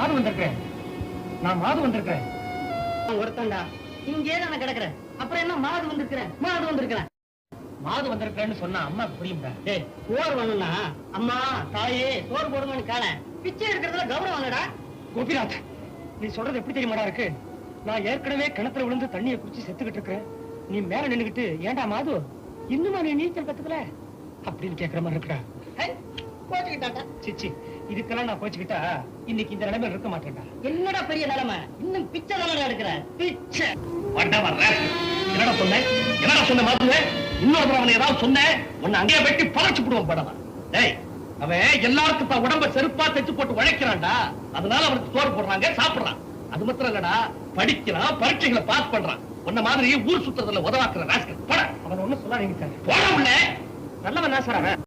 மாது வந்திருக்கேன். நான் மாது வந்திருக்கேன். ஒருத்தண்டா இங்கே நான் கிடக்குறேன். அப்புறம் என்ன மாது வந்திருக்கிறேன், மாது வந்திருக்கிறேன். மாது வந்திருக்கேன்னு சொன்னா அம்மா புரியும்டா. டேய், சோறு வேணும்னா அம்மா தாயே சோறு போடுங்கன்னு காண பிச்சை எடுக்கிறதுல கௌரவம் இல்லடா. கோபிநாத், நீ சொல்றது எப்படி தெரியுமாடா இருக்கு? நான் ஏற்கனவே கிணத்துல விழுந்து தண்ணியை குடிச்சு செத்துக்கிட்டு இருக்கிறேன். நீ மேல நின்னுகிட்டு ஏண்டா மாது இன்னுமா நீ நீச்சல் கத்துக்கல அப்படின்னு கேக்குற மாதிரி இருக்கா? கோச்சுக்கிட்டாட்டா. சிச்சி, இதுக்கெல்லாம் நான் கோச்சுக்கிட்டா இன்னைக்கு இந்த நிலைமையில இருக்க மாட்டேன்டா. என்னடா பெரிய நிலைமை, இன்னும் பிச்சை தானடா எடுக்கிற பிச்சை. என்னடா சொன்னேன், என்னடா சொன்ன மாதுவே? இன்னொரு தடவை அவனை ஏதாவது சொன்னேன் உன்னை அங்கேயே வெட்டி பறச்சு போடுவோம் படவா. டேய், அவன் எல்லாருக்கும் தான் உடம்ப செருப்பா தைச்சு போட்டு உழைக்கிறான்டா. அதனால அவனுக்கு சோறு போடுறாங்க, சாப்பிடுறான். அது மாத்திரம் இல்லடா, படிக்கிறான், பரீட்சைகளை பாஸ் பண்றான். உன்ன மாதிரி ஊர் சுத்துறதுல உதவாக்குற ராஸ்கல். போட, அவன் ஒண்ணும் சொல்லாதீங்க சார். போட உள்ள நல்லவன் தான் சார் அவன்.